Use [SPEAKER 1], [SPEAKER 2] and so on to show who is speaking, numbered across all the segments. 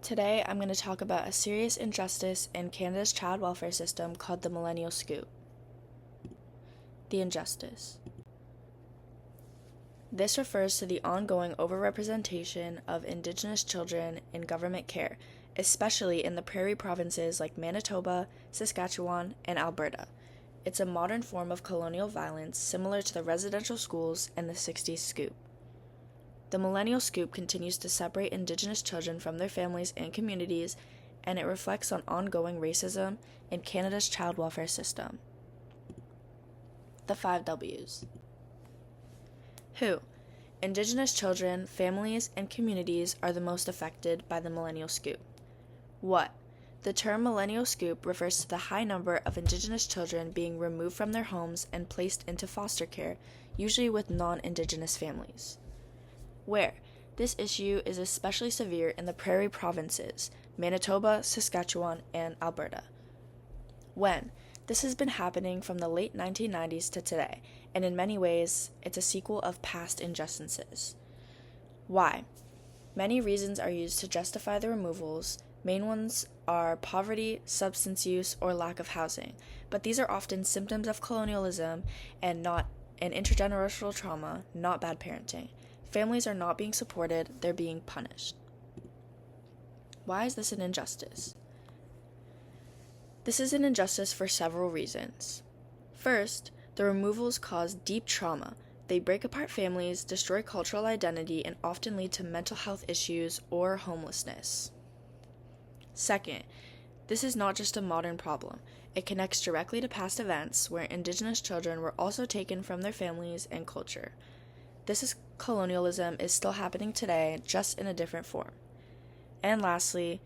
[SPEAKER 1] Today, I'm going to talk about a serious injustice in Canada's child welfare system called the Millennial Scoop. The injustice. This refers to the ongoing overrepresentation of Indigenous children in government care, especially in the prairie provinces like Manitoba, Saskatchewan, and Alberta. It's a modern form of colonial violence similar to the residential schools and the 60s scoop. The Millennial Scoop continues to separate Indigenous children from their families and communities, and it reflects on ongoing racism in Canada's child welfare system. The 5 W's. Who? Indigenous children, families, and communities are the most affected by the Millennial Scoop. What? The term Millennial Scoop refers to the high number of Indigenous children being removed from their homes and placed into foster care, usually with non-Indigenous families. Where? This issue is especially severe in the prairie provinces, Manitoba, Saskatchewan, and Alberta. When? This has been happening from the late 1990s to today, and in many ways, it's a sequel of past injustices. Why? Many reasons are used to justify the removals. Main ones are poverty, substance use, or lack of housing, but these are often symptoms of colonialism and intergenerational trauma, not bad parenting. Families are not being supported, they're being punished. Why is this an injustice? This is an injustice for several reasons. First, the removals cause deep trauma. They break apart families, destroy cultural identity, and often lead to mental health issues or homelessness. Second, this is not just a modern problem. It connects directly to past events where Indigenous children were also taken from their families and culture. Colonialism is still happening today, just in a different form. And lastly,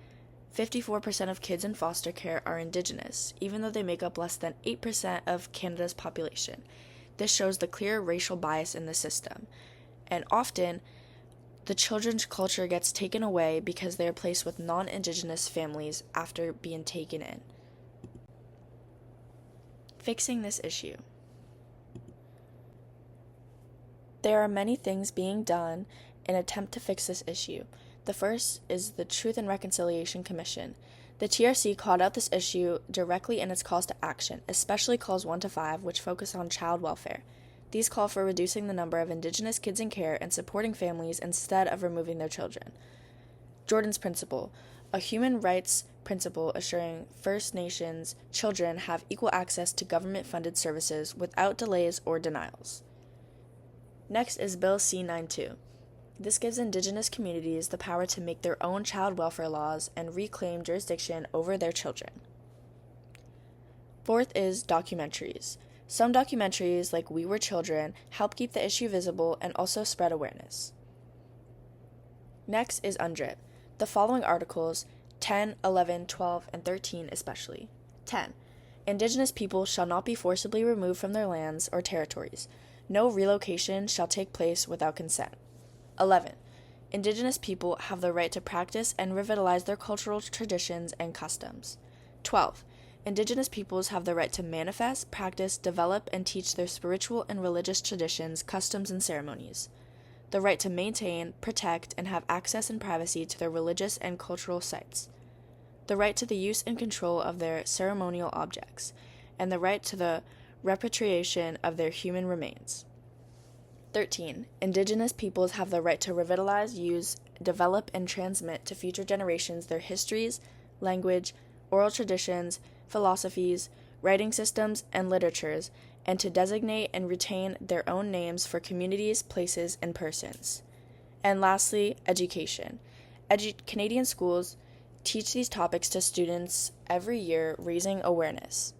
[SPEAKER 1] 54% of kids in foster care are Indigenous, even though they make up less than 8% of Canada's population. This shows the clear racial bias in the system. And often, the children's culture gets taken away because they are placed with non-Indigenous families after being taken in. Fixing this issue. There are many things being done in an attempt to fix this issue. The first is the Truth and Reconciliation Commission. The TRC called out this issue directly in its calls to action, especially calls 1 to 5, which focus on child welfare. These call for reducing the number of Indigenous kids in care and supporting families instead of removing their children. Jordan's Principle, a human rights principle assuring First Nations children have equal access to government-funded services without delays or denials. Next is Bill C-92. This gives Indigenous communities the power to make their own child welfare laws and reclaim jurisdiction over their children. Fourth is documentaries. Some documentaries, like We Were Children, help keep the issue visible and also spread awareness. Next is UNDRIP. The following articles, 10, 11, 12, and 13 especially. 10. Indigenous people shall not be forcibly removed from their lands or territories. No relocation shall take place without consent. 11. Indigenous people have the right to practice and revitalize their cultural traditions and customs. 12. Indigenous peoples have the right to manifest, practice, develop, and teach their spiritual and religious traditions, customs, and ceremonies. The right to maintain, protect, and have access and privacy to their religious and cultural sites. The right to the use and control of their ceremonial objects, and the right to the repatriation of their human remains. 13. Indigenous peoples have the right to revitalize, use, develop, and transmit to future generations their histories, language, oral traditions, philosophies, writing systems, and literatures, and to designate and retain their own names for communities, places, and persons. And lastly, education. Canadian schools teach these topics to students every year, raising awareness.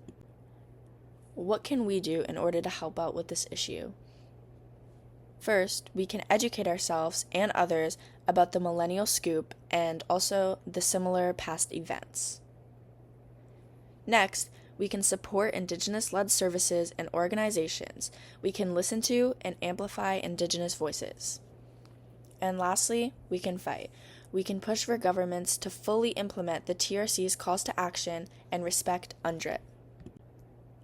[SPEAKER 1] What can we do in order to help out with this issue? First, we can educate ourselves and others about the Millennial Scoop and also the similar past events. Next, we can support Indigenous-led services and organizations. We can listen to and amplify Indigenous voices. And lastly, we can fight. We can push for governments to fully implement the TRC's calls to action and respect UNDRIP.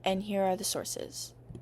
[SPEAKER 1] And here are the sources.